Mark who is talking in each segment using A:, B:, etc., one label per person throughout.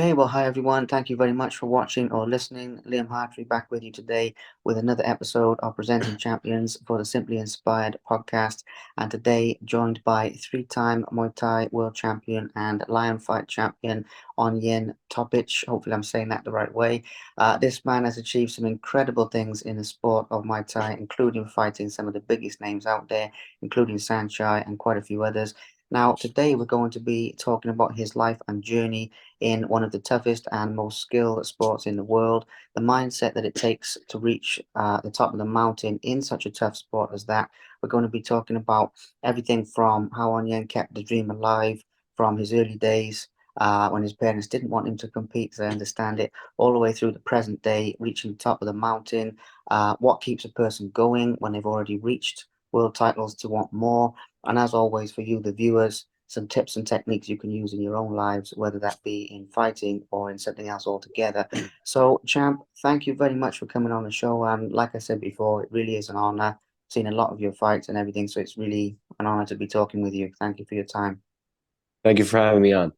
A: Okay, well, hi everyone. Thank you very much for watching or listening. Liam Hartree back with you today with another episode of Presenting Champions for the Simply Inspired podcast. And today, joined by three-time Muay Thai World Champion and Lion Fight Champion Ognjen Topic. Hopefully, I'm saying that the right way. This man has achieved some incredible things in the sport of Muay Thai, including fighting some of the biggest names out there, including Sanchai and quite a few others. Now, today we're going to be talking about his life and journey in one of the toughest and most skilled sports in the world, the mindset that it takes to reach the top of the mountain in such a tough sport as that. We're going to be talking about everything from how Onyen kept the dream alive from his early days. When his parents didn't want him to compete, as I understand it, all the way through the present day, reaching the top of the mountain, what keeps a person going when they've already reached world titles to want more. And as always, for you, the viewers, some tips and techniques you can use in your own lives, whether that be in fighting or in something else altogether. So, Champ, thank you very much for coming on the show. And like I said before, it really is an honor. I've seen a lot of your fights and everything, so it's really an honor to be talking with you. Thank you for your time.
B: Thank you for having me on.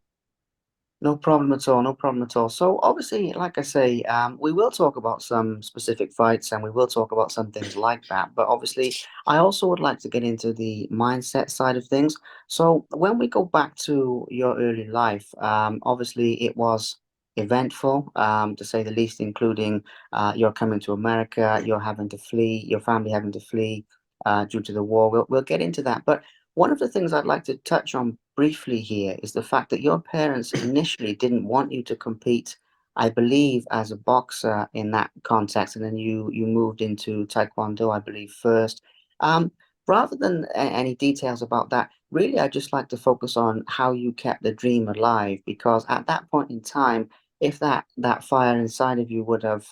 A: No problem at all. No problem at all. So obviously, like I say, we will talk about some specific fights and we will talk about some things like that. But obviously, I also would like to get into the mindset side of things. So when we go back to your early life, obviously it was eventful, to say the least, including you're coming to America, you're having to flee, your family having to flee due to the war. We'll get into that. But one of the things I'd like to touch on briefly here is the fact that your parents initially didn't want you to compete, I believe, as a boxer in that context, and then you moved into Taekwondo, I believe, first. Um, Rather than any details about that, really, I'd just like to focus on how you kept the dream alive, because at that point in time, if that fire inside of you would have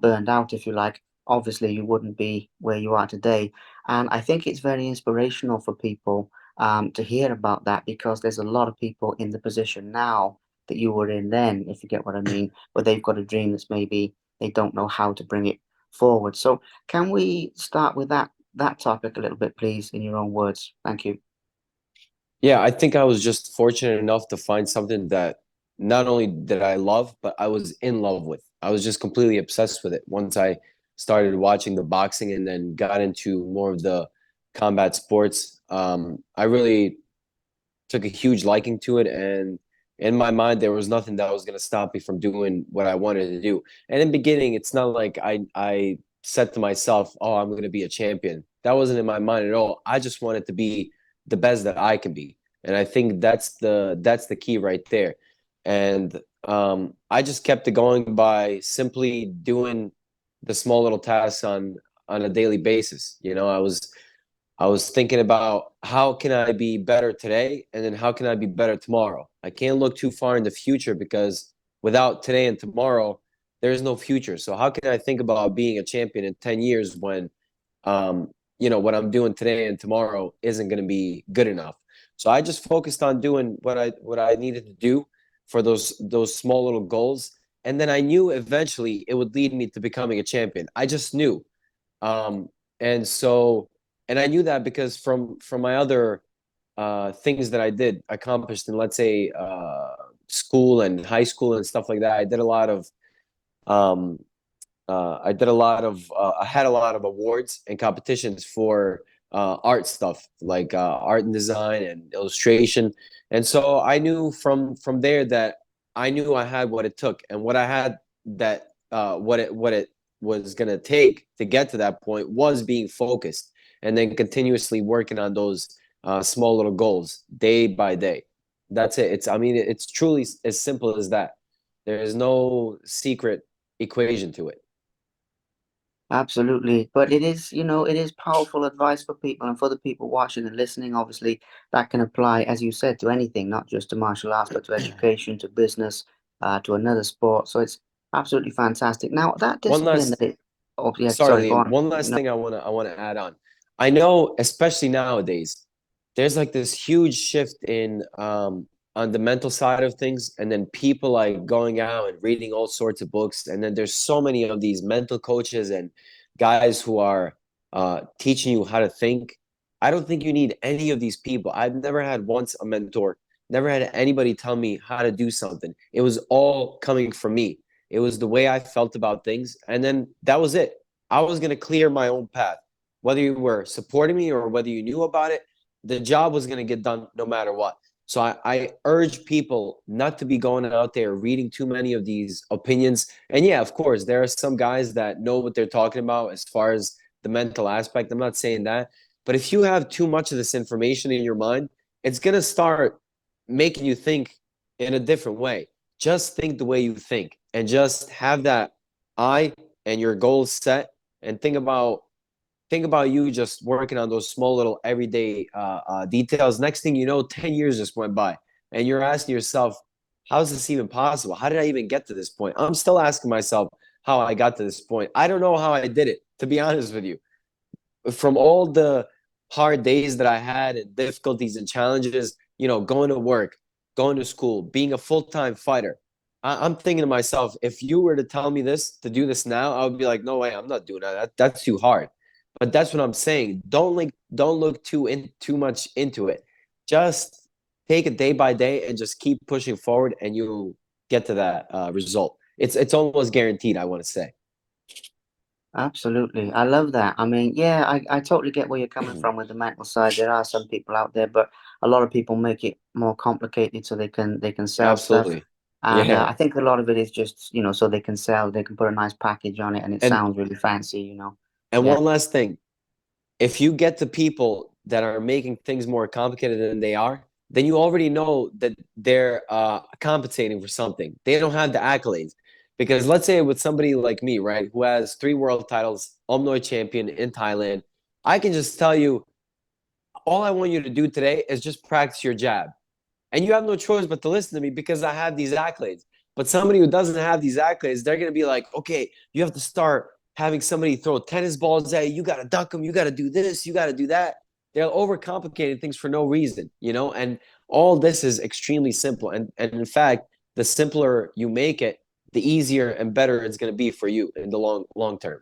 A: burned out, if you like, obviously you wouldn't be where you are today. And I think it's very inspirational for people to hear about that because there's a lot of people in the position now that you were in then, if you get what I mean, where they've got a dream that's maybe they don't know how to bring it forward. So can we start with that topic a little bit, please, in your own words? Thank you.
B: Yeah, I think I was just fortunate enough to find something that not only did I love, but I was in love with. I was just completely obsessed with it. Once I started watching the boxing and then got into more of the combat sports, I really took a huge liking to it. And in my mind, there was nothing that was going to stop me from doing what I wanted to do. And in the beginning, it's not like I said to myself, "Oh, I'm going to be a champion." That wasn't in my mind at all. I just wanted to be the best that I can be, and I think that's the key right there. And I just kept it going by simply doing the small little tasks on a daily basis. I was thinking about how can I be better today and then how can I be better tomorrow. I can't look too far in the future because without today and tomorrow, there is no future. So how can I think about being a champion in 10 years when what I'm doing today and tomorrow isn't going to be good enough. So I just focused on doing what I needed to do for those small little goals. And then I knew eventually it would lead me to becoming a champion. I just knew. Um, and so, and I knew that because from my other things that I did accomplished in, let's say, school and high school and stuff like that. Um, I had a lot of awards and competitions for art stuff like art and design and illustration. And so I knew from there that I knew I had what it took and what I had that what it was gonna take to get to that point was being focused and then continuously working on those small little goals day by day. That's it. It's truly as simple as that. There is no secret equation to it.
A: Absolutely. But it is, it is powerful advice for people and for the people watching and listening. Obviously, that can apply, as you said, to anything, not just to martial arts, but to education, to business, to another sport. So it's absolutely fantastic. Now, that
B: One
A: discipline that
B: last
A: it, oh, yeah,
B: Sorry,
A: sorry, go
B: Liam.
A: on.
B: One last
A: No,
B: thing I wanna add on. I know, especially nowadays, there's like this huge shift in on the mental side of things, and then people like going out and reading all sorts of books, and then there's so many of these mental coaches and guys who are teaching you how to think. I don't think you need any of these people. I've never had once a mentor Never had anybody tell me how to do something. It was all coming from me. It was the way I felt about things. And then that was it. I was going to clear my own path. Whether you were supporting me or whether you knew about it, the job was going to get done no matter what. So I urge people not to be going out there reading too many of these opinions. And yeah, of course, there are some guys that know what they're talking about as far as the mental aspect. I'm not saying that. But if you have too much of this information in your mind, it's going to start making you think in a different way. Just think the way you think and just have that eye and your goals set and think about you just working on those small little everyday details. Next thing you know, 10 years just went by and you're asking yourself, how is this even possible? How did I even get to this point? I'm still asking myself how I got to this point. I don't know how I did it, to be honest with you. From all the hard days that I had and difficulties and challenges, going to work, going to school, being a full-time fighter. I'm thinking to myself, if you were to tell me this to do this now, I would be like, no way, I'm not doing that. That's too hard. But that's what I'm saying. Don't look too much into it. Just take it day by day and just keep pushing forward, and you'll get to that result. It's almost guaranteed. I want to say.
A: Absolutely. I love that. I mean, yeah, I totally get where you're coming from with the mental side. There are some people out there, but a lot of people make it more complicated so they can sell stuff.
B: Absolutely.
A: And
B: Yeah.
A: I think a lot of it is just, so they can sell, they can put a nice package on it and it
B: And
A: sounds really fancy.
B: and
A: Yeah,
B: one last thing, if you get to people that are making things more complicated than they are, then you already know that they're compensating for something. They don't have the accolades. Because let's say with somebody like me, right, who has 3 world titles, Omnoi Champion in Thailand, I can just tell you, all I want you to do today is just practice your jab. And you have no choice but to listen to me because I have these accolades. But somebody who doesn't have these accolades, they're going to be like, okay, you have to start having somebody throw tennis balls at you. You got to duck them. You got to do this. You got to do that. They're overcomplicating things for no reason. And all this is extremely simple. And in fact, the simpler you make it, the easier and better it's going to be for you in the long term.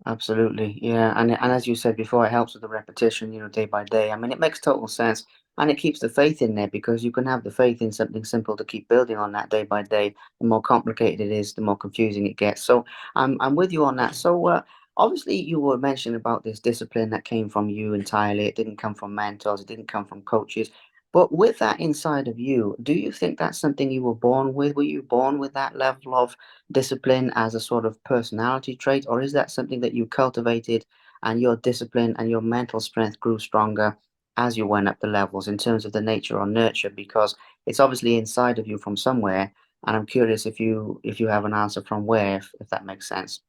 A: absolutely. Yeah. And as you said before, it helps with the repetition, day by day. I mean, it makes total sense. And it keeps the faith in there because you can have the faith in something simple to keep building on that day by day. The more complicated it is, the more confusing it gets. So I'm with you on that. So obviously you were mentioning about this discipline that came from you entirely. It didn't come from mentors, it didn't come from coaches. But with that inside of you, do you think that's something you were born with? Were you born with that level of discipline as a sort of personality trait, or is that something that you cultivated and your discipline and your mental strength grew stronger as you went up the levels in terms of the nature or nurture? Because it's obviously inside of you from somewhere, and I'm curious if you have an answer from where, if that makes sense.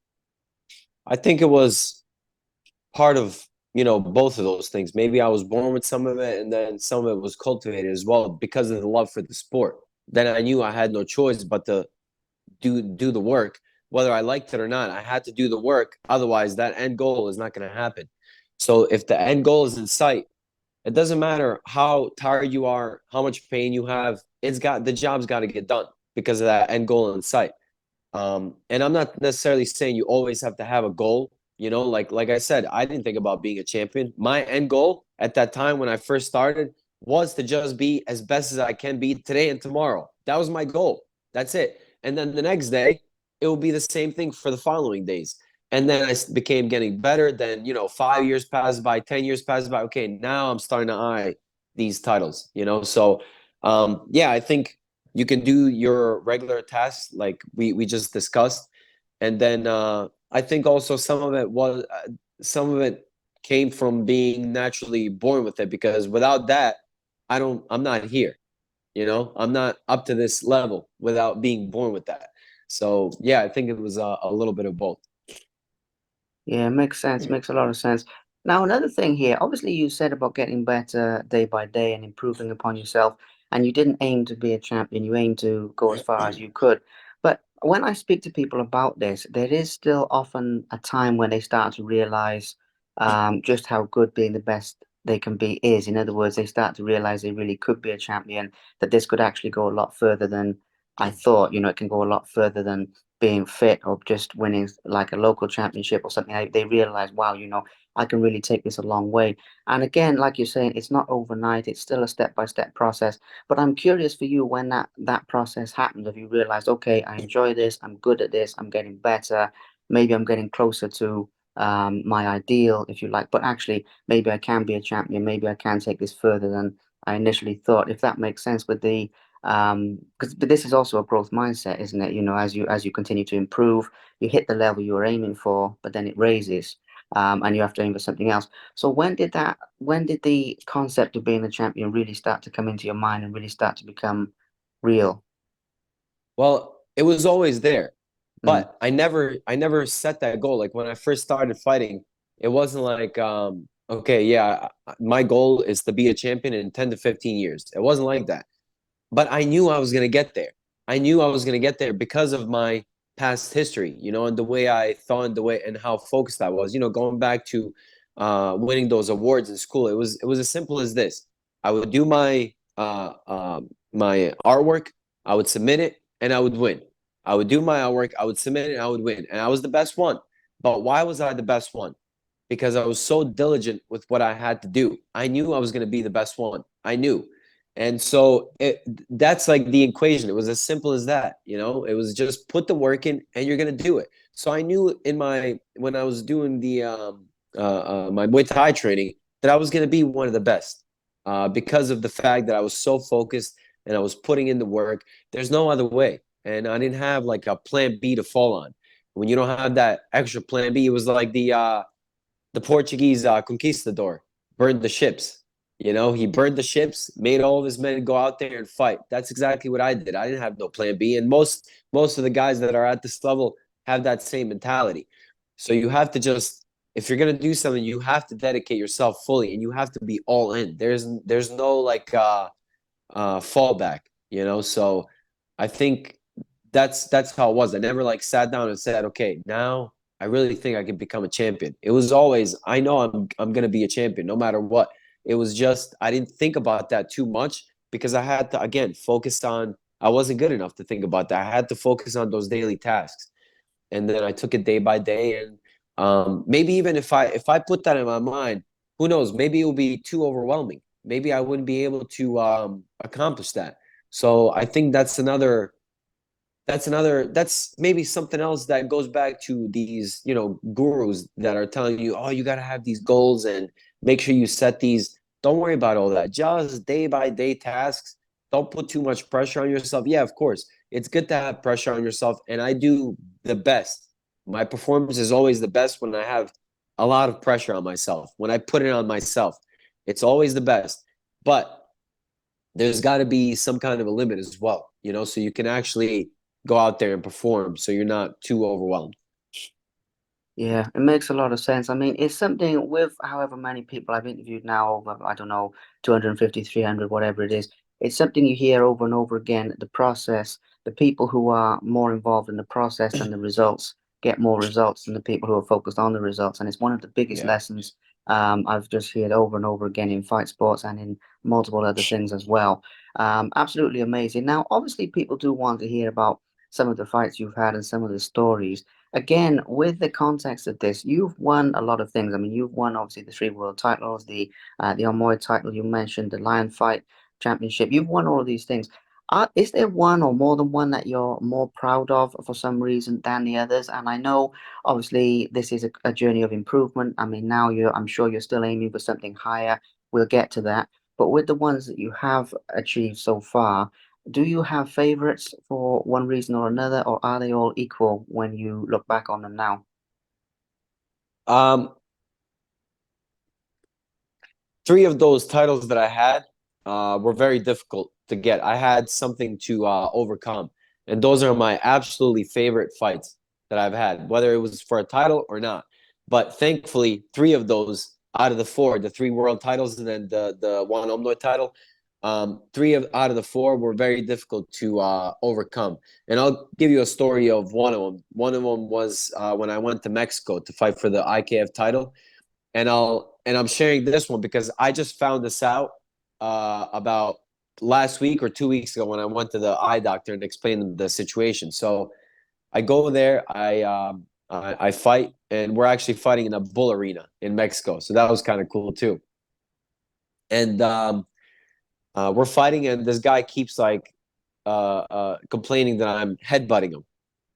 B: I think it was part of both of those things. Maybe I was born with some of it, and then some of it was cultivated as well because of the love for the sport. Then I knew I had no choice but to do the work, whether I liked it or not. I had to do the work, otherwise that end goal is not going to happen. So if the end goal is in sight, it doesn't matter how tired you are, how much pain you have. The job's got to get done because of that end goal in sight. And I'm not necessarily saying you always have to have a goal. Like I said, I didn't think about being a champion. My end goal at that time when I first started was to just be as best as I can be today and tomorrow. That was my goal. That's it. And then the next day, it will be the same thing for the following days. And then I became getting better. Then 5 years passed by, 10 years passed by. Okay, now I'm starting to eye these titles. So yeah, I think you can do your regular tasks like we just discussed, and then I think also some of it came from being naturally born with it, because without that, I'm not here. I'm not up to this level without being born with that. So yeah, I think it was a little bit of both.
A: Yeah, makes sense. Makes a lot of sense. Now, another thing here, obviously, you said about getting better day by day and improving upon yourself, and you didn't aim to be a champion, you aimed to go as far as you could. But when I speak to people about this, there is still often a time when they start to realize just how good being the best they can be is. In other words, they start to realize they really could be a champion, that this could actually go a lot further than I thought. It can go a lot further than being fit or just winning like a local championship or something, they realize, wow, I can really take this a long way. And again, like you're saying, it's not overnight, it's still a step-by-step process. But I'm curious for you, when that process happened, have you realized, okay, I enjoy this, I'm good at this, I'm getting better, maybe I'm getting closer to my ideal, if you like, but actually maybe I can be a champion, maybe I can take this further than I initially thought, if that makes sense with the because this is also a growth mindset, isn't it? As you continue to improve, you hit the level you were aiming for, but then it raises, and you have to aim for something else. So when did the concept of being a champion really start to come into your mind and really start to become real?
B: Well, it was always there,
A: Mm,
B: but I never set that goal. Like when I first started fighting, it wasn't like okay, yeah, my goal is to be a champion in 10 to 15 years. It wasn't like that. But I knew I was going to get there. I knew I was going to get there because of my past history, and the way I thought and the way and how focused I was. Going back to winning those awards in school, it was as simple as this. I would do my artwork, I would submit it, and I would win. I would do my artwork, I would submit it, and I would win, and I was the best one. But why was I the best one? Because I was so diligent with what I had to do. I knew I was going to be the best one. I knew. And so that's like the equation. It was as simple as that. It was just put the work in and you're going to do it. So I knew when I was doing my Muay Thai training that I was going to be one of the best because of the fact that I was so focused and I was putting in the work. There's no other way. And I didn't have like a plan B to fall on. When you don't have that extra plan B, it was like the Portuguese conquistador burned the ships. He burned the ships, made all of his men go out there and fight. That's exactly what I did. I didn't have no plan B, and most of the guys that are at this level have that same mentality. So you have to just, if you're gonna do something, you have to dedicate yourself fully, and you have to be all in. There's no like fallback. So I think that's how it was. I never like sat down and said, okay, now I really think I can become a champion. It was always, I know I'm gonna be a champion no matter what. It was just I didn't think about that too much because I had to again focus on I wasn't good enough to think about that. I had to focus on those daily tasks. And then I took it day by day. And maybe even if I put that in my mind, who knows? Maybe it will be too overwhelming. Maybe I wouldn't be able to accomplish that. So I think that's maybe something else that goes back to these gurus that are telling you, oh, you got to have these goals and make sure you set these. Don't worry about all that, just day by day tasks. Don't put too much pressure on yourself. Yeah, of course it's good to have pressure on yourself, and I do the best. My performance is always the best when I have a lot of pressure on myself. When I put it on myself, it's always the best. But there's got to be some kind of a limit as well, so you can actually go out there and perform so you're not too overwhelmed.
A: Yeah, it makes a lot of sense. I mean, it's something with however many people I've interviewed now, over, I don't know, 250, 300, whatever it is. It's something you hear over and over again. The process, the people who are more involved in the process than the results get more results than the people who are focused on the results. And it's one of the biggest
B: Yeah.
A: lessons I've just heard over and over again in fight sports and in multiple other things as well. Absolutely amazing. Now, obviously, people do want to hear about some of the fights you've had and some of the stories. Again, with the context of this, you've won a lot of things. I mean, you've won obviously the three world titles, the Omnoi title you mentioned, the Lion Fight Championship. You've won all of these things. Is there one or more than one that you're more proud of for some reason than the others? And I know obviously this is a journey of improvement. I mean, now I'm sure you're still aiming for something higher. We'll get to that. But with the ones that you have achieved so far, do you have favorites for one reason or another, or are they all equal when you look back on them now?
B: Um, three of those titles that I had were very difficult to get. I had something to overcome, and those are my absolutely favorite fights that I've had, whether it was for a title or not. But thankfully, three of those out of the four, the three world titles and then the one Omnoi title, out of the four were very difficult to overcome. And I'll give you a story of one of them. One of them was when I went to Mexico to fight for the IKF title, and I'm sharing this one because I just found this out about last week or 2 weeks ago when I went to the eye doctor and explained the situation. So I go there, I fight, and we're actually fighting in a bull arena in Mexico. So that was kind of cool too. And we're fighting, and this guy keeps like complaining that I'm headbutting him,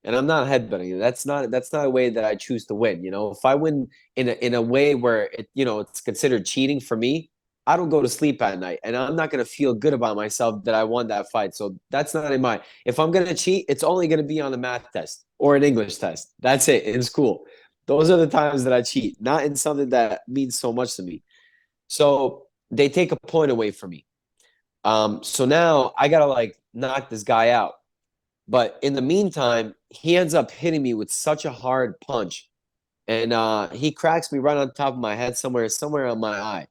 B: and I'm not headbutting him. That's not a way that I choose to win. You know, if I win in a way where it's considered cheating for me, I don't go to sleep at night, and I'm not gonna feel good about myself that I won that fight. So that's not in my. If I'm gonna cheat, it's only gonna be on a math test or an English test. That's it in school. Those are the times that I cheat, not in something that means so much to me. So they take a point away from me. So now I gotta like knock this guy out. But in the meantime, he ends up hitting me with such a hard punch, and he cracks me right on top of my head, somewhere on my eye.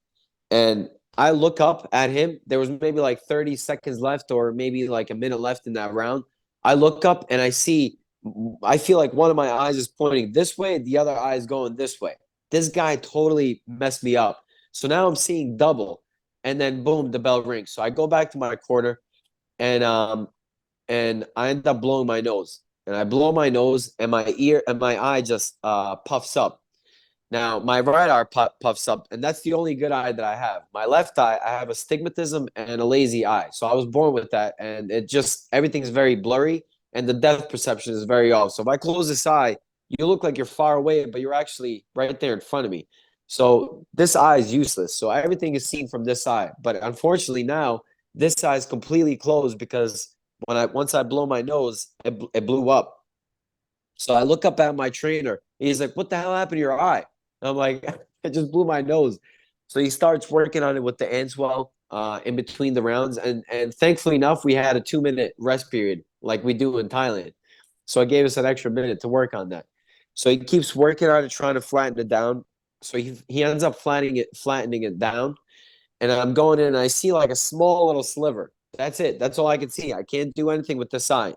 B: And I look up at him. There was maybe like 30 seconds left, or maybe like a minute left in that round. I look up and I feel like one of my eyes is pointing this way, the other eye is going this way. This guy totally messed me up. So now I'm seeing double, and then boom, the bell rings. So I go back to my corner, and I end up blowing my nose. And I blow my nose, and my ear and my eye just puffs up. Now, my right eye puffs up, and that's the only good eye that I have. My left eye, I have astigmatism and a lazy eye. So I was born with that, and everything's very blurry, and the depth perception is very off. So if I close this eye, you look like you're far away, but you're actually right there in front of me. So this eye is useless. So everything is seen from this eye. But unfortunately now, this eye is completely closed because once I blow my nose, it blew up. So I look up at my trainer. He's like, "What the hell happened to your eye?" And I'm like, "I just blew my nose." So he starts working on it with the Answell in between the rounds, and thankfully enough, we had a 2 minute rest period like we do in Thailand. So it gave us an extra minute to work on that. So he keeps working on it, trying to flatten it down. So he ends up flattening it down, and I'm going in and I see like a small little sliver. That's it. That's all I can see. I can't do anything with this eye.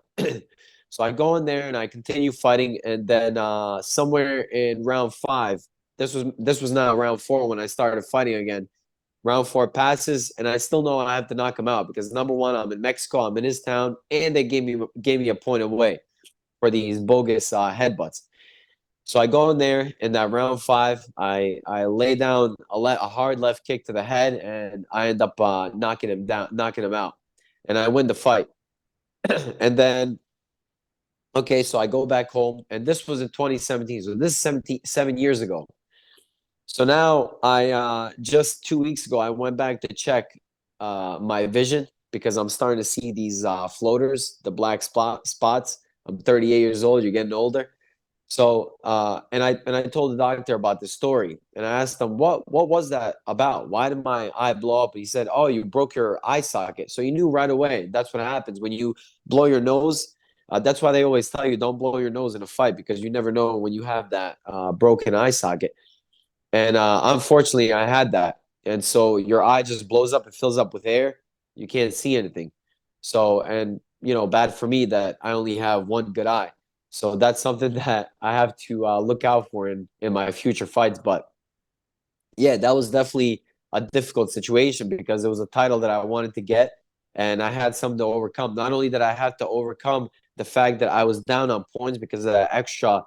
B: So I go in there and I continue fighting, and then somewhere in round five, this was now round four when I started fighting again. Round four passes, and I still know I have to knock him out because number one, I'm in Mexico, I'm in his town, and they gave me a point away for these bogus headbutts. So I go in there in that round five. I lay down a hard left kick to the head, and I end up knocking him down, knocking him out, and I win the fight. And then okay, so I go back home, and this was in 2017. So this is 7 years ago. So now I just 2 weeks ago I went back to check my vision because I'm starting to see these floaters, the black spots. I'm 38 years old. You're getting older. So and I told the doctor about the story, and I asked him what was that about? Why did my eye blow up? And he said, "Oh, you broke your eye socket." So you knew right away. That's what happens when you blow your nose. That's why they always tell you don't blow your nose in a fight because you never know when you have that broken eye socket. And unfortunately, I had that. And so your eye just blows up, it fills up with air. You can't see anything. So, and, bad for me that I only have one good eye. So that's something that I have to look out for in my future fights. But yeah, that was definitely a difficult situation because it was a title that I wanted to get. And I had something to overcome. Not only did I have to overcome the fact that I was down on points because of that extra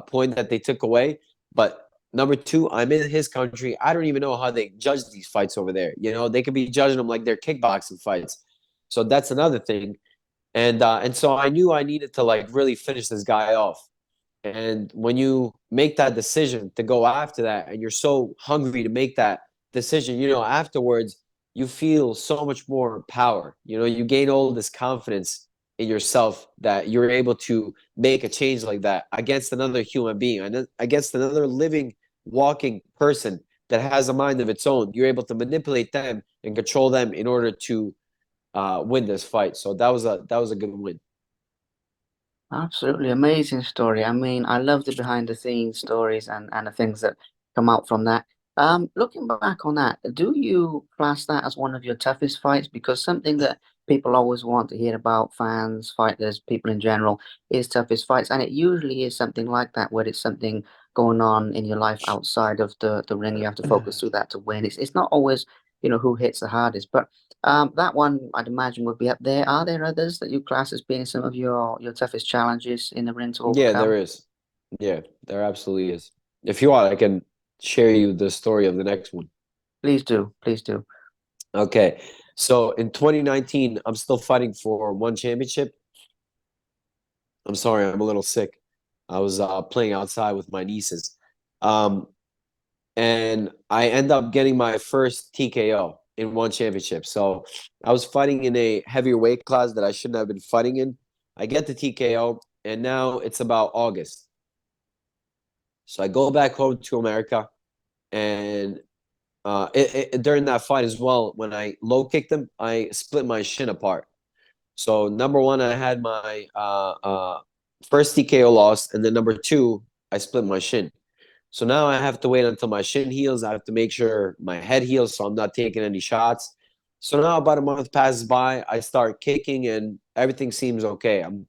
B: point that they took away, but number two, I'm in his country. I don't even know how they judge these fights over there. They could be judging them like they're kickboxing fights. So that's another thing. And so I knew I needed to like really finish this guy off. And when you make that decision to go after that, and you're so hungry to make that decision, afterwards, you feel so much more power. You gain all this confidence in yourself that you're able to make a change like that against another human being and against another living, walking person that has a mind of its own. You're able to manipulate them and control them in order to win this fight. So that was a good win.
A: Absolutely amazing story. I mean, I love the behind the scenes stories and the things that come out from that. Looking back on that, do you class that as one of your toughest fights? Because something that people always want to hear about, fans, fighters, people in general, is toughest fights. And it usually is something like that, where it's something going on in your life outside of the ring. You have to focus through that to win. It's not always who hits the hardest. But that one I'd imagine would be up there. Are there others that you class as being some of your toughest challenges in the ring to
B: Yeah, there
A: overcome?
B: is. Yeah, there absolutely is. If you want, I can share you the story of the next one.
A: Please do, please do.
B: Okay. So in 2019, I'm still fighting for one championship. I'm sorry, I'm a little sick. I was playing outside with my nieces. Um, and I end up getting my first TKO in one championship. So I was fighting in a heavier weight class that I shouldn't have been fighting in. I get the TKO, and now it's about August. So I go back home to America, and during that fight as well, when I low kicked him, I split my shin apart. So number one, I had my first TKO loss, and then number two, I split my shin. So now I have to wait until my shin heals. I have to make sure my head heals, so I'm not taking any shots. So now about a month passes by, I start kicking, and everything seems okay. I'm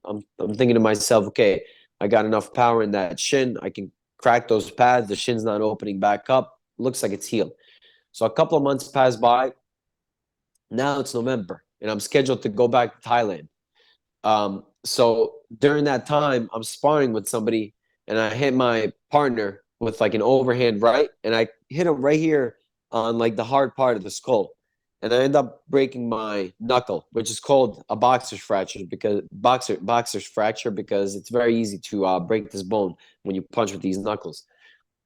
B: thinking to myself, okay, I got enough power in that shin. I can crack those pads. The shin's not opening back up. Looks like it's healed. So a couple of months pass by. Now it's November, and I'm scheduled to go back to Thailand. So during that time, I'm sparring with somebody, and I hit my partner with like an overhand right, and I hit him right here on like the hard part of the skull, and I end up breaking my knuckle, which is called a boxer's fracture because it's very easy to break this bone when you punch with these knuckles.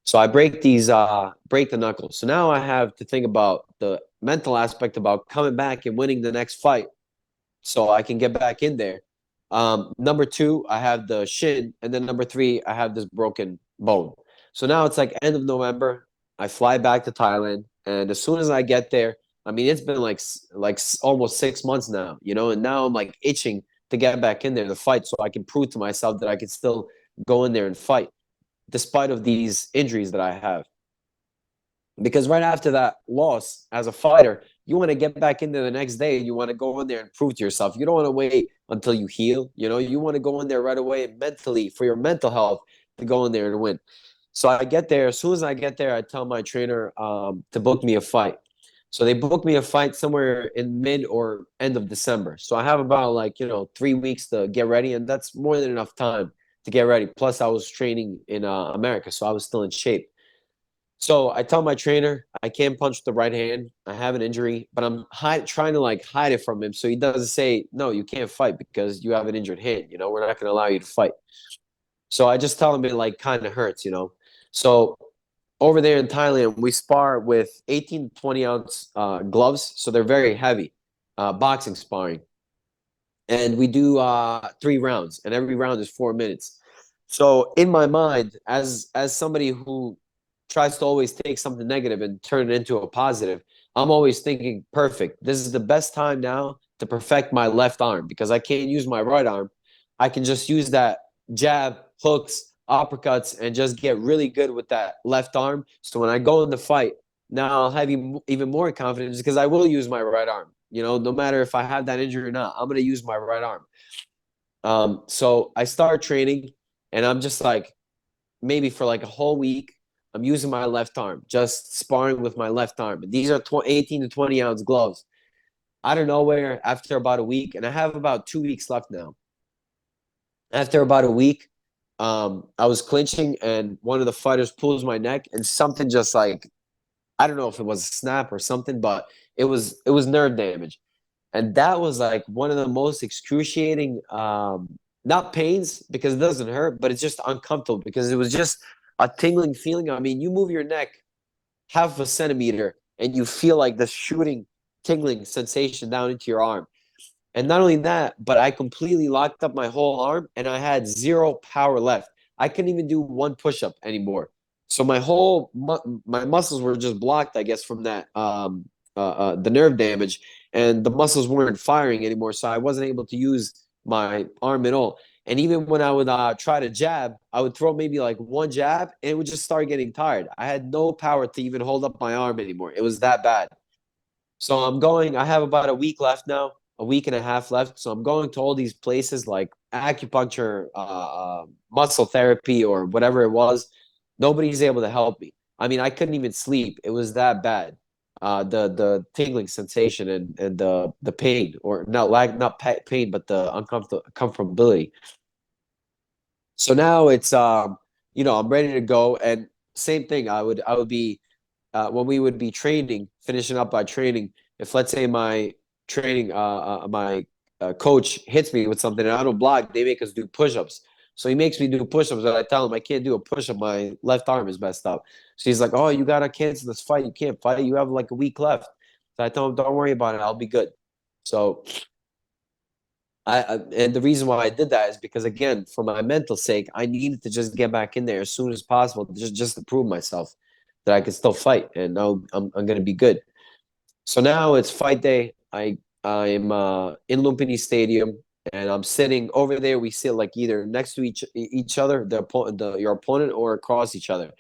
B: So I break the knuckles. So now I have to think about the mental aspect about coming back and winning the next fight so I can get back in there. Number two, I have the shin, and then number three, I have this broken bone. So now it's like end of November. I fly back to Thailand, and as soon as I get there, I mean it's been like almost 6 months now, and now I'm like itching to get back in there to fight, so I can prove to myself that I can still go in there and fight despite of these injuries that I have. Because right after that loss as a fighter, you want to get back in there the next day and you want to go in there and prove to yourself. You don't want to wait until you heal. You want to go in there right away mentally for your mental health to go in there and win. So I get there. As soon as I get there, I tell my trainer to book me a fight. So they booked me a fight somewhere in mid or end of December. So I have about 3 weeks to get ready, and that's more than enough time to get ready. Plus, I was training in America, so I was still in shape. So I tell my trainer I can't punch with the right hand. I have an injury, but I'm trying to hide it from him so he doesn't say no. You can't fight because you have an injured hand. We're not going to allow you to fight. So I just tell him it kind of hurts. So over there in Thailand, we spar with 18 to 20 ounce gloves, so they're very heavy, boxing sparring, and we do 3 rounds, and every round is 4 minutes. So in my mind, as somebody who tries to always take something negative and turn it into a positive, I'm always thinking, perfect. This is the best time now to perfect my left arm because I can't use my right arm. I can just use that jab, hooks, uppercuts, and just get really good with that left arm. So when I go in the fight, now I'll have even more confidence because I will use my right arm. No matter if I have that injury or not, I'm going to use my right arm. So I start training, and I'm just like, maybe for like a whole week, I'm using my left arm, just sparring with my left arm. These are 18 to 20 ounce gloves. Out of nowhere, after about a week, and I have about 2 weeks left now. After about a week, I was clinching, and one of the fighters pulls my neck, and something just I don't know if it was a snap or something, but it was nerve damage. And that was like one of the most excruciating not pains because it doesn't hurt, but it's just uncomfortable because it was just a tingling feeling. I mean, you move your neck half a centimeter and you feel like the shooting tingling sensation down into your arm. And not only that, but I completely locked up my whole arm and I had zero power left. I couldn't even do one push-up anymore. So my muscles were just blocked, I guess, from that the nerve damage, and the muscles weren't firing anymore. So I wasn't able to use my arm at all. And even when I would try to jab, I would throw maybe like one jab, and it would just start getting tired. I had no power to even hold up my arm anymore. It was that bad. So I'm going. I have about a week left now, a week and a half left. So I'm going to all these places like acupuncture, muscle therapy, or whatever it was. Nobody's able to help me. I mean, I couldn't even sleep. It was that bad. the tingling sensation and the pain, or not pain, but the uncomfortability. So now it's I'm ready to go, and same thing. I would be when we would be training, finishing up our training. If let's say my coach hits me with something and I don't block, they make us do push-ups. So he makes me do push-ups, and I tell him I can't do a push-up. My left arm is messed up. So he's like, "Oh, you gotta cancel this fight. You can't fight. You have like a week left." So I tell him, "Don't worry about it. I'll be good." So and the reason why I did that is because, again, for my mental sake, I needed to just get back in there as soon as possible, just to prove myself that I could still fight, and now I'm gonna be good. So now it's fight day. I'm in Lumpini Stadium, and I'm sitting over there. We sit like either next to each other, your opponent, or across each other.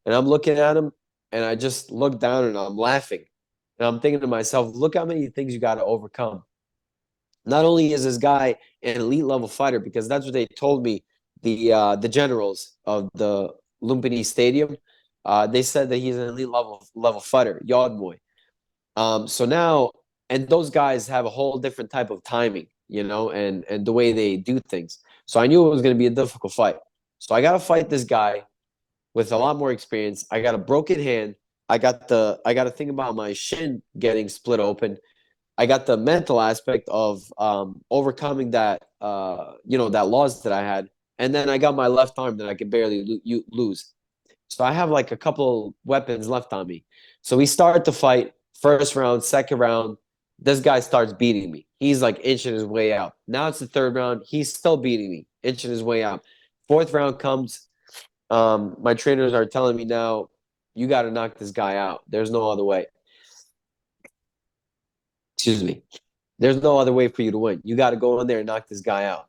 B: And I'm looking at him, and I just look down and I'm laughing, and I'm thinking to myself, look how many things you got to overcome. Not only is this guy an elite level fighter, because that's what they told me, the generals of the Lumpini Stadium, they said that he's an elite level fighter, Yodmoy. So now, and those guys have a whole different type of timing, and the way they do things. So I knew it was going to be a difficult fight. So I got to fight this guy with a lot more experience. I got a broken hand. I got to think about my shin getting split open. I got the mental aspect of overcoming that loss that I had, and then I got my left arm that I could barely lose. So I have like a couple weapons left on me. So we start the fight, first round, second round. This guy starts beating me. He's like inching his way out. Now it's the third round. He's still beating me, inching his way out. Fourth round comes. My trainers are telling me now, you got to knock this guy out. There's no other way. Excuse me. There's no other way for you to win. You got to go in there and knock this guy out.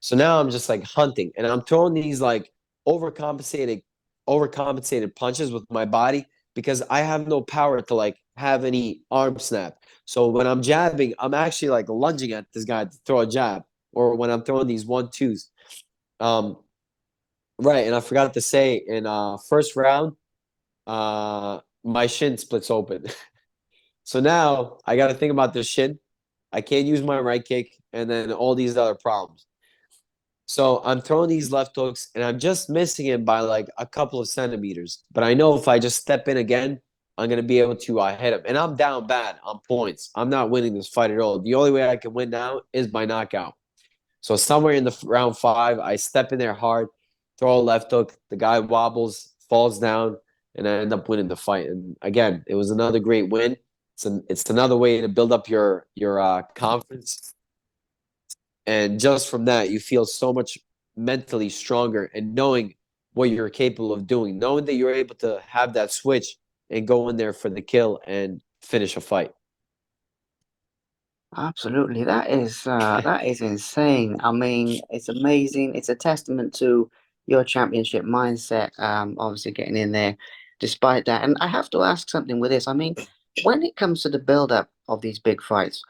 B: So now I'm just like hunting, and I'm throwing these like overcompensated, overcompensated punches with my body because I have no power to like have any arm snap. So when I'm jabbing, I'm actually like lunging at this guy to throw a jab, or when I'm throwing these 1-2s. Um, right, and I forgot to say in first round, my shin splits open. So now I got to think about this shin. I can't use my right kick, and then all these other problems. So I'm throwing these left hooks, and I'm just missing it by like a couple of centimeters. But I know if I just step in again, I'm gonna be able to hit him. And I'm down bad on points. I'm not winning this fight at all. The only way I can win now is by knockout. So somewhere in the round five, I step in there hard, throw a left hook. The guy wobbles, falls down, and I end up winning the fight. And again, it was another great win. It's another way to build up your confidence, and just from that, you feel so much mentally stronger, and knowing what you're capable of doing, knowing that you're able to have that switch and go in there for the kill and finish a fight.
A: Absolutely, that is insane. I mean, it's amazing. It's a testament to your championship mindset. Obviously getting in there, despite that. And I have to ask something with this. I mean, when it comes to the build-up of these big fights,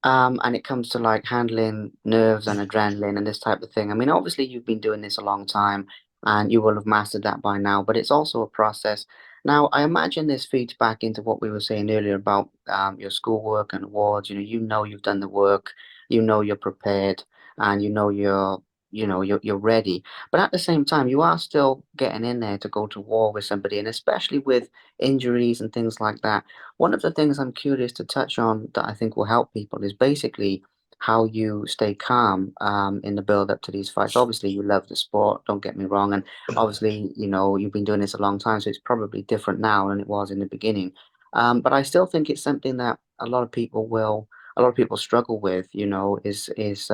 A: and it comes to like handling nerves and adrenaline and this type of thing. I mean, obviously you've been doing this a long time and you will have mastered that by now, but it's also a process. Now, I imagine this feeds back into what we were saying earlier about your schoolwork and awards. You know you've done the work, you know you're prepared, and you know you're ready. But at the same time, you are still getting in there to go to war with somebody, and especially with injuries and things like that. One of the things I'm curious to touch on that I think will help people is basically how you stay calm in the build up to these fights. Obviously, you love the sport, don't get me wrong, and obviously, you've been doing this a long time, so it's probably different now than it was in the beginning. But I still think it's something that a lot of people struggle with. Is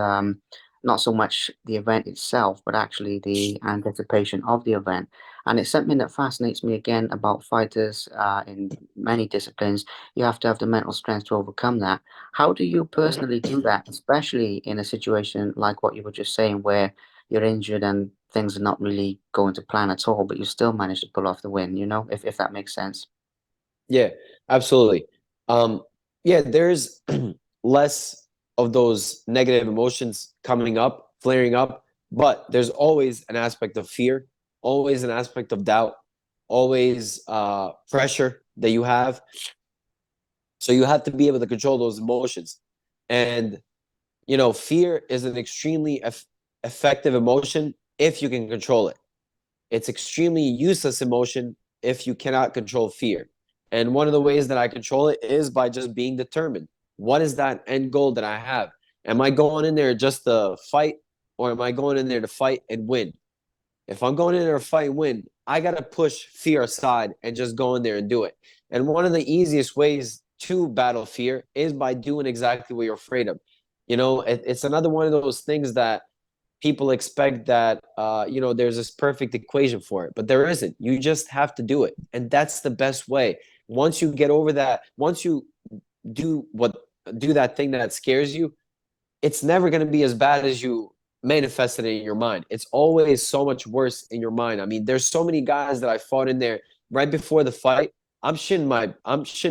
A: not so much the event itself, but actually the anticipation of the event. And it's something that fascinates me again about fighters in many disciplines. You have to have the mental strength to overcome that. How do you personally do that, especially in a situation like what you were just saying, where you're injured and things are not really going to plan at all, but you still manage to pull off the win, if that makes sense?
B: Yeah, absolutely. Um, yeah, there's less of those negative emotions coming up, flaring up, but there's always an aspect of fear, always an aspect of doubt, always pressure that you have. So you have to be able to control those emotions. And, fear is an extremely effective emotion if you can control it. It's extremely useless emotion if you cannot control fear. And one of the ways that I control it is by just being determined. What is that end goal that I have? Am I going in there just to fight, or am I going in there to fight and win? If I'm going in there to fight and win, I got to push fear aside and just go in there and do it. And one of the easiest ways to battle fear is by doing exactly what you're afraid of. It's another one of those things that people expect that there's this perfect equation for it, but there isn't. You just have to do it, and that's the best way. Once you get over that, once you do what do that thing that scares you, it's never going to be as bad as you manifested it in your mind. It's always so much worse in your mind. I mean, there's so many guys that I fought in there right before the fight. I'm shitting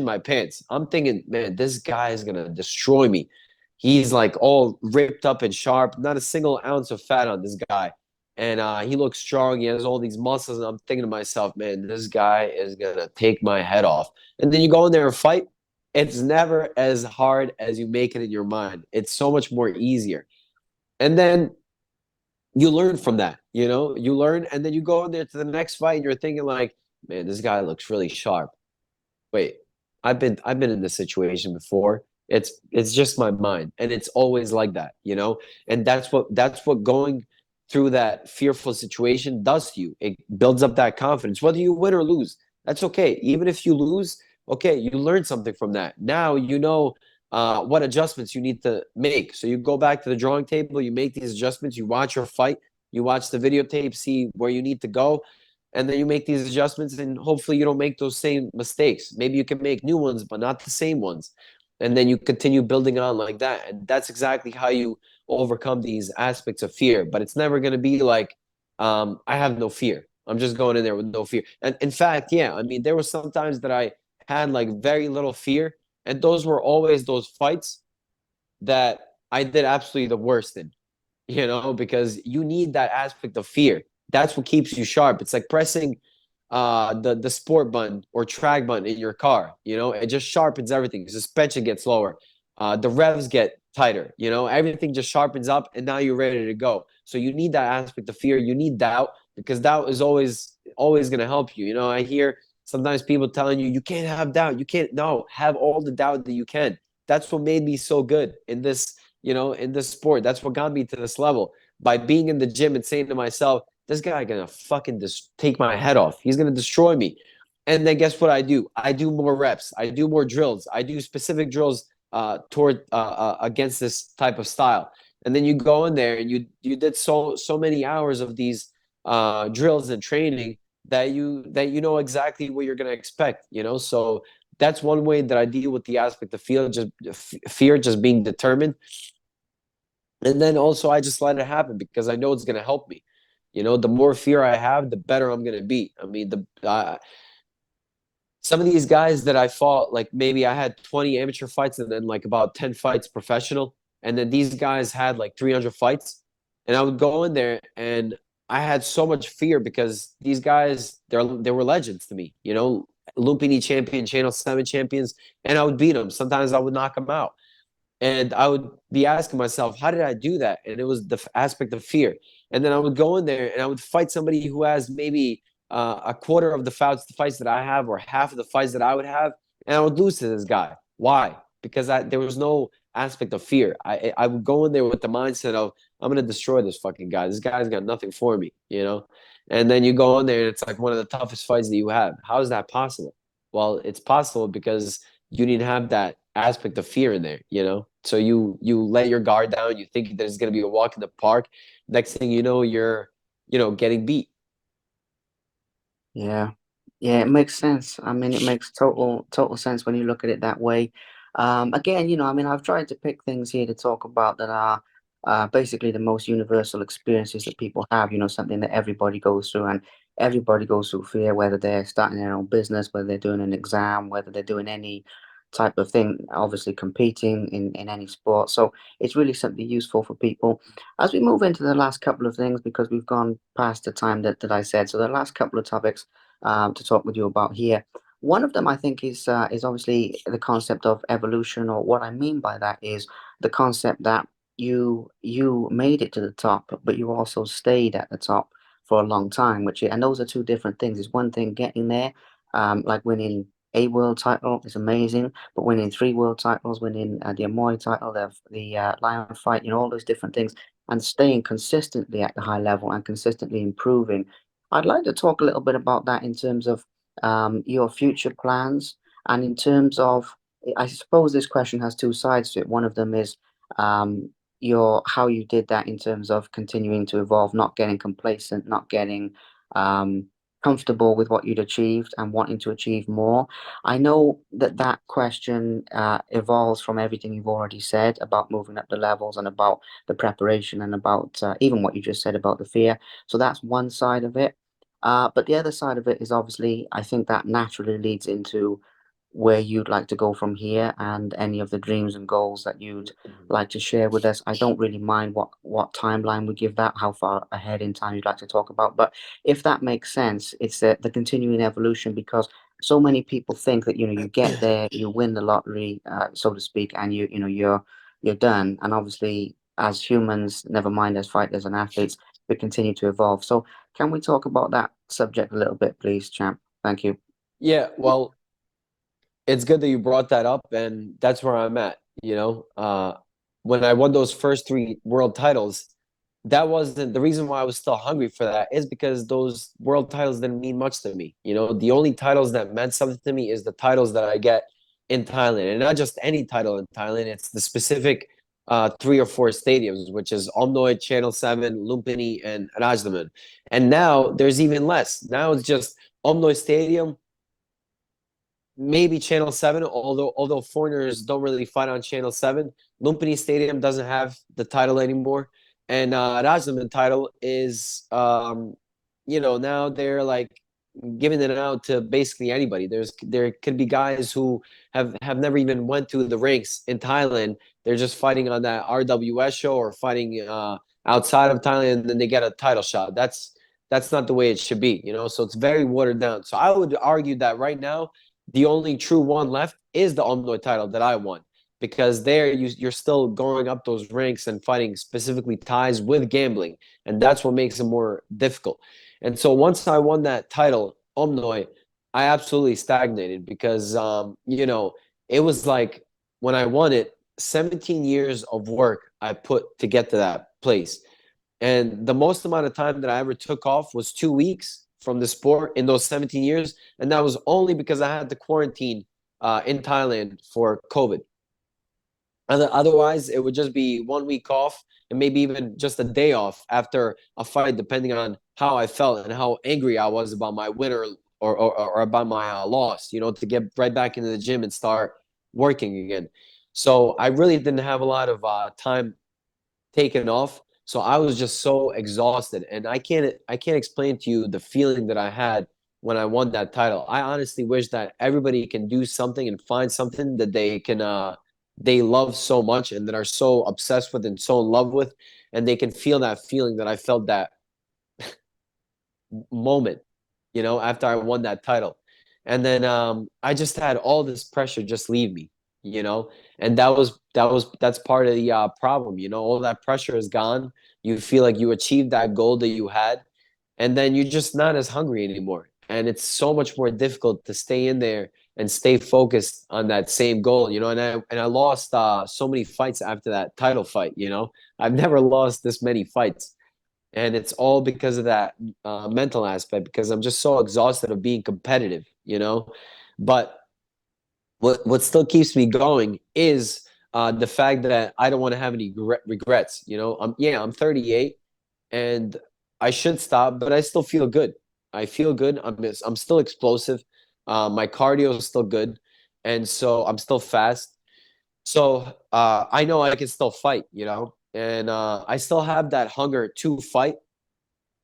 B: my pants. I'm thinking, man, this guy is gonna destroy me. He's like all ripped up and sharp, not a single ounce of fat on this guy. And he looks strong. He has all these muscles. And I'm thinking to myself, man, this guy is gonna take my head off. And then you go in there and fight, it's never as hard as you make it in your mind. It's so much more easier. And then you learn from that, you learn, and then you go in there to the next fight and you're thinking like, man, this guy looks really sharp. Wait, I've been in this situation before. It's just my mind. And it's always like that. And that's what going through that fearful situation does to you. It builds up that confidence, whether you win or lose. That's okay. Even if you lose, okay, you learn something from that. Now you know what adjustments you need to make. So you go back to the drawing table, you make these adjustments, you watch your fight, you watch the videotape, see where you need to go, and then you make these adjustments, and hopefully you don't make those same mistakes. Maybe you can make new ones, but not the same ones. And then you continue building on like that. And that's exactly how you overcome these aspects of fear. But it's never going to be like, I have no fear. I'm just going in there with no fear. And in fact, yeah, I mean, there were some times that I had like very little fear. And those were always those fights that I did absolutely the worst in, because you need that aspect of fear. That's what keeps you sharp. It's like pressing the sport button or track button in your car. It just sharpens everything. Suspension gets lower, the revs get tighter. Everything just sharpens up, and now you're ready to go. So you need that aspect of fear. You need doubt, because doubt is always going to help you. I hear sometimes people telling you can't have doubt. You can't. No, have all the doubt that you can. That's what made me so good in this sport. That's what got me to this level, by being in the gym and saying to myself, this guy gonna fucking take my head off. He's gonna destroy me. And then guess what I do? I do more reps. I do more drills. I do specific drills toward against this type of style. And then you go in there and you did so many hours of these drills and training that you know exactly what you're gonna expect. So that's one way that I deal with the aspect of fear, just being determined. And then also I just let it happen because I know it's going to help me. The more fear I have, the better I'm going to be. I mean, some of these guys that I fought, like maybe I had 20 amateur fights and then like about 10 fights professional. And then these guys had like 300 fights. And I would go in there and I had so much fear because these guys, they were legends to me, Lumpini champion, Channel 7 champions, and I would beat them. Sometimes I would knock them out. And I would be asking myself, how did I do that? And it was the aspect of fear. And then I would go in there and I would fight somebody who has maybe a quarter of the fights that I have, or half of the fights that I would have, and I would lose to this guy. Why? Because there was no aspect of fear. I would go in there with the mindset of, I'm going to destroy this fucking guy. This guy's got nothing for me. And then you go in there and it's like one of the toughest fights that you have. How is that possible? Well, it's possible because you need to have that aspect of fear in there. So you let your guard down, you think there's going to be a walk in the park. Next thing you know, you're getting beat.
A: Yeah. Yeah, it makes sense. I mean, it makes total sense when you look at it that way. Again, I mean, I've tried to pick things here to talk about that are basically the most universal experiences that people have, something that everybody goes through, and everybody goes through fear, whether they're starting their own business, whether they're doing an exam, whether they're doing any type of thing, obviously competing in any sport. So it's really something useful for people. As we move into the last couple of things, because we've gone past the time that I said, so the last couple of topics to talk with you about here. One of them, I think, is obviously the concept of evolution, or what I mean by that is the concept that you made it to the top, but you also stayed at the top for a long time. And those are two different things. It's one thing getting there, like winning a world title is amazing, but winning three world titles, winning the Muay title, the lion fight, all those different things, and staying consistently at the high level and consistently improving. I'd like to talk a little bit about that in terms of your future plans, and in terms of, I suppose this question has two sides to it. One of them is um, your how you did that in terms of continuing to evolve, not getting complacent, not getting um, comfortable with what you'd achieved and wanting to achieve more. I know that that question evolves from everything you've already said about moving up the levels and about the preparation and about even what you just said about the fear. So that's one side of it. But the other side of it is obviously, I think that naturally leads into where you'd like to go from here and any of the dreams and goals that you'd like to share with us. I don't really mind what timeline we give that, how far ahead in time you'd like to talk about. But if that makes sense, it's the continuing evolution, because so many people think that you get there, you win the lottery, so to speak, and you're done. And obviously, as humans, never mind as fighters and athletes, we continue to evolve. So can we talk about that subject a little bit, please, champ? Thank you.
B: Yeah, well, it's good that you brought that up, and that's where I'm at. When I won those first three world titles, that wasn't the reason why I was still hungry for that, is because those world titles didn't mean much to me. The only titles that meant something to me is the titles that I get in Thailand, and not just any title in Thailand. It's the specific three or four stadiums, which is Omnoi, Channel 7, Lumpini, and Rajdaman. And now there's even less. Now it's just Omnoi Stadium, maybe Channel 7, although foreigners don't really fight on Channel 7. Lumpini Stadium doesn't have the title anymore. And Rajdaman title is, now they're like giving it out to basically anybody. There could be guys who have never even went through the ranks in Thailand. They're just fighting on that RWS show or fighting outside of Thailand, and then they get a title shot. That's not the way it should be. So it's very watered down. So I would argue that right now the only true one left is the Omnoi title that I won, because there you're still going up those ranks and fighting specifically ties with gambling, and that's what makes it more difficult. And so once I won that title, Omnoi, I absolutely stagnated because it was like when I won it, 17 years of work I put to get to that place. And the most amount of time that I ever took off was 2 weeks from the sport in those 17 years. And that was only because I had to quarantine in Thailand for COVID. Otherwise, it would just be 1 week off and maybe even just a day off after a fight, depending on how I felt and how angry I was about my win or about my loss, to get right back into the gym and start working again. So I really didn't have a lot of time taken off. So I was just so exhausted, and I can't explain to you the feeling that I had when I won that title. I honestly wish that everybody can do something and find something that they love so much and that are so obsessed with and so in love with, and they can feel that feeling that I felt that moment, after I won that title. And then I just had all this pressure just leave me, you know, and that's part of the problem. All that pressure is gone. You feel like you achieved that goal that you had, and then you're just not as hungry anymore. And it's so much more difficult to stay in there and stay focused on that same goal, And I lost so many fights after that title fight. I've never lost this many fights, and it's all because of that mental aspect, because I'm just so exhausted of being competitive. But what still keeps me going is the fact that I don't want to have any regrets. I'm 38 and I should stop, but I still feel good. I feel good. I'm still explosive. My cardio is still good, and so I'm still fast. So I know I can still fight, and I still have that hunger to fight.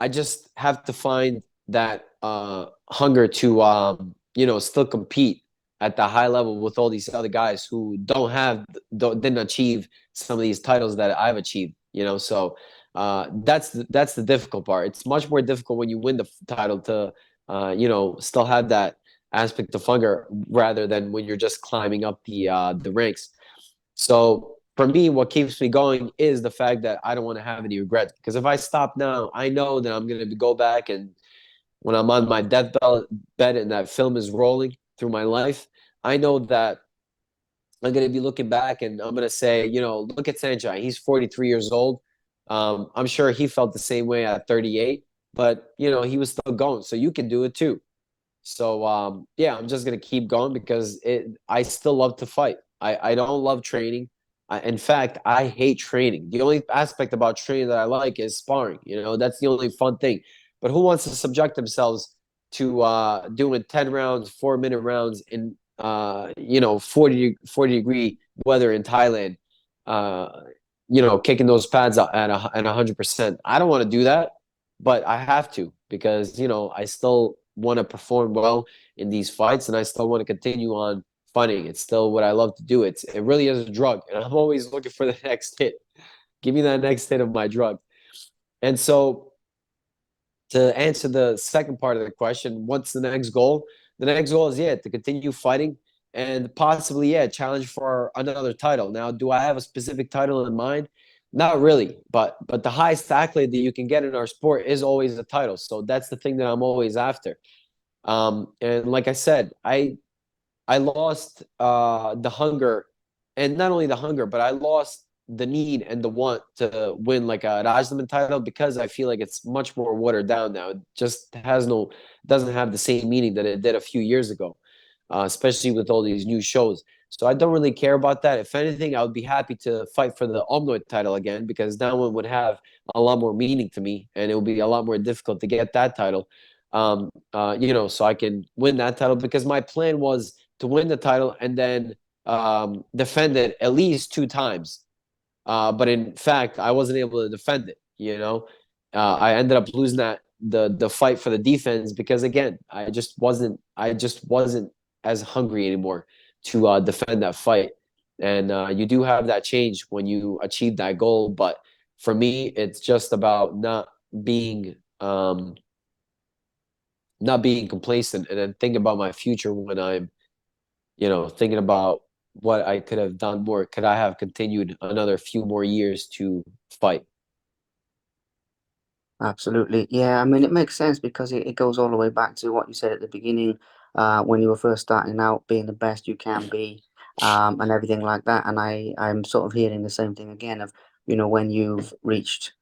B: I just have to find that hunger to still compete at the high level with all these other guys who didn't achieve some of these titles that I've achieved. So that's the difficult part. It's much more difficult when you win the title to still have that aspect of hunger rather than when you're just climbing up the ranks. So for me, what keeps me going is the fact that I don't want to have any regrets. Because if I stop now, I know that I'm going to go back, and when I'm on my bed and that film is rolling through my life, I know that I'm going to be looking back and I'm going to say, look at Sanjay. He's 43 years old. I'm sure he felt the same way at 38, but he was still going. So you can do it too. So yeah, I'm just gonna keep going because I still love to fight. I don't love training. In fact, I hate training. The only aspect about training that I like is sparring. That's the only fun thing. But who wants to subject themselves to doing 10 rounds, 4-minute rounds in 40-degree weather in Thailand? Uh, kicking those pads out at 100%. I don't want to do that, but I have to because I still want to perform well in these fights, and I still want to continue on fighting. It's still what I love to do. It really is a drug, and I'm always looking for the next hit. Give me that next hit of my drug. And so, to answer the second part of the question, what's the next goal? The next goal is to continue fighting and possibly challenge for another title. Now, do I have a specific title in mind? Not really, but the highest accolade that you can get in our sport is always a title. So that's the thing that I'm always after. And like I said, I lost the hunger, and not only the hunger, but I lost the need and the want to win like a Rajnaman title because I feel like it's much more watered down now. It just doesn't have the same meaning that it did a few years ago, especially with all these new shows. So I don't really care about that. If anything, I would be happy to fight for the Omnoi title again because that one would have a lot more meaning to me, and it would be a lot more difficult to get that title. So I can win that title because my plan was to win the title and then defend it at least 2 times. But in fact, I wasn't able to defend it. I ended up losing the fight for the defense because again, I just wasn't as hungry anymore to defend that fight. And you do have that change when you achieve that goal, but for me, it's just about being um, not being complacent and then thinking about my future when I'm thinking about what I could have done more. Could I have continued another few more years to fight?
A: Absolutely. Yeah, I mean, it makes sense because it goes all the way back to what you said at the beginning, when you were first starting out, being the best you can be, and everything like that. And I'm sort of hearing the same thing again of, when you've reached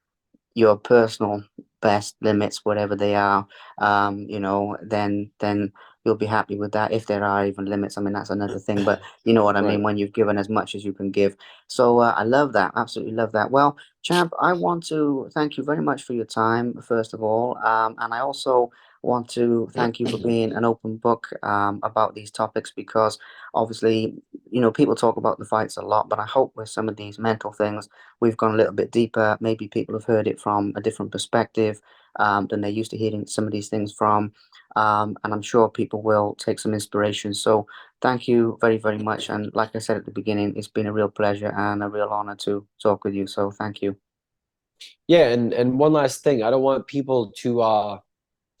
A: your personal best limits, whatever they are, then you'll be happy with that. If there are even limits, I mean that's another thing. But you know what I mean
B: Right.
A: when you've given as much as you can give. So I love that, absolutely love that. Well, Champ, I want to thank you very much for your time, first of all, and I also want to thank you for being an open book about these topics because obviously, people talk about the fights a lot, but I hope with some of these mental things we've gone a little bit deeper. Maybe people have heard it from a different perspective than they're used to hearing some of these things from. And I'm sure people will take some inspiration. So thank you very, very much. And like I said at the beginning, it's been a real pleasure and a real honor to talk with you. So thank you.
B: Yeah, and one last thing, I don't want people to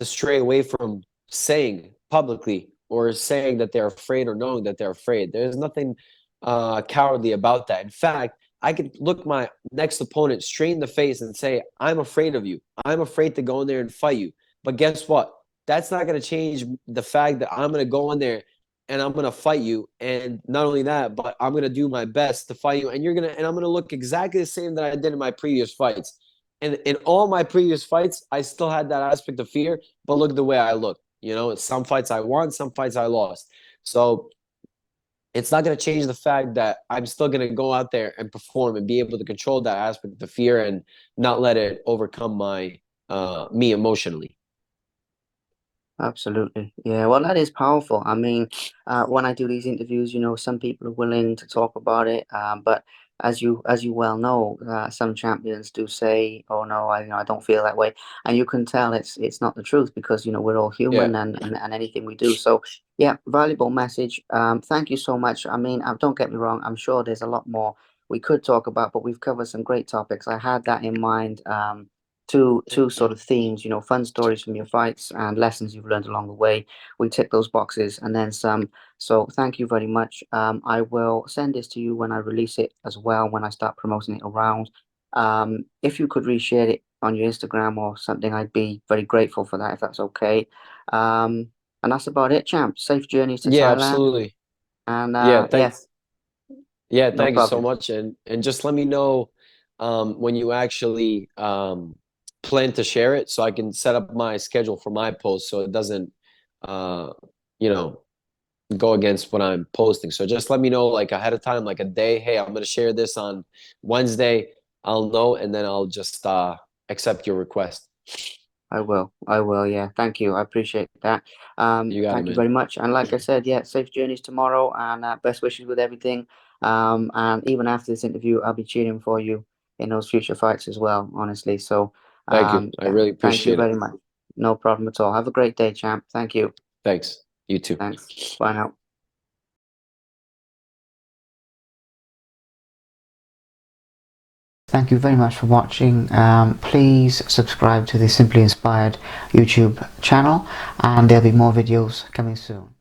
B: stray away from saying publicly or saying that they're afraid or knowing that they're afraid. There's nothing cowardly about that. In fact, I could look my next opponent straight in the face and say, I'm afraid of you. I'm afraid to go in there and fight you. But guess what? That's not going to change the fact that I'm going to go in there and I'm going to fight you. And not only that, but I'm going to do my best to fight you. And I'm going to look exactly the same that I did in my previous fights. And in all my previous fights, I still had that aspect of fear, but look at the way I look. Some fights I won, some fights I lost. So it's not going to change the fact that I'm still going to go out there and perform and be able to control that aspect of fear and not let it overcome me emotionally.
A: Absolutely. Yeah, well, that is powerful. I mean, when I do these interviews, some people are willing to talk about it, but as you well know, some champions do say, "Oh no, I don't feel that way," and you can tell it's not the truth because we're all
B: Yeah.
A: human and anything we do. So, yeah, valuable message. Thank you so much. I mean, don't get me wrong. I'm sure there's a lot more we could talk about, but we've covered some great topics. I had that in mind. two sort of themes, you know, fun stories from your fights and lessons you've learned along the way. We tick those boxes and then some. So thank you very much. I will send this to you when I release it as well, when I start promoting it around. If you could reshare it on your Instagram or something, I'd be very grateful for that, if that's okay. And that's about it, champ. Safe journeys to
B: Yeah,
A: Thailand.
B: absolutely.
A: And
B: Yeah,
A: yeah,
B: thanks. Yeah,
A: no
B: thank you so
A: problem.
B: much. And just let me know when you actually plan to share it so I can set up my schedule for my post so it doesn't uh you know go against what I'm posting. So just let me know like ahead of time, like a day, hey, I'm gonna share this on Wednesday. I'll know and then I'll just accept your request.
A: I will. I will. Yeah. Thank you. I appreciate that.
B: You got it,
A: Thank you
B: man.
A: very much. And like I said, yeah, safe journeys tomorrow and best wishes with everything. And even after this interview, I'll be cheering for you in those future fights as well, honestly. So,
B: Thank you. I
A: yeah,
B: really
A: thank you
B: appreciate it.
A: very much. No problem at all. Have a great day, champ. Thank you.
B: Thanks. You too.
A: Thanks. Bye now. Thank you very much for watching. Please subscribe to the Simply Inspired YouTube channel, and there'll be more videos coming soon.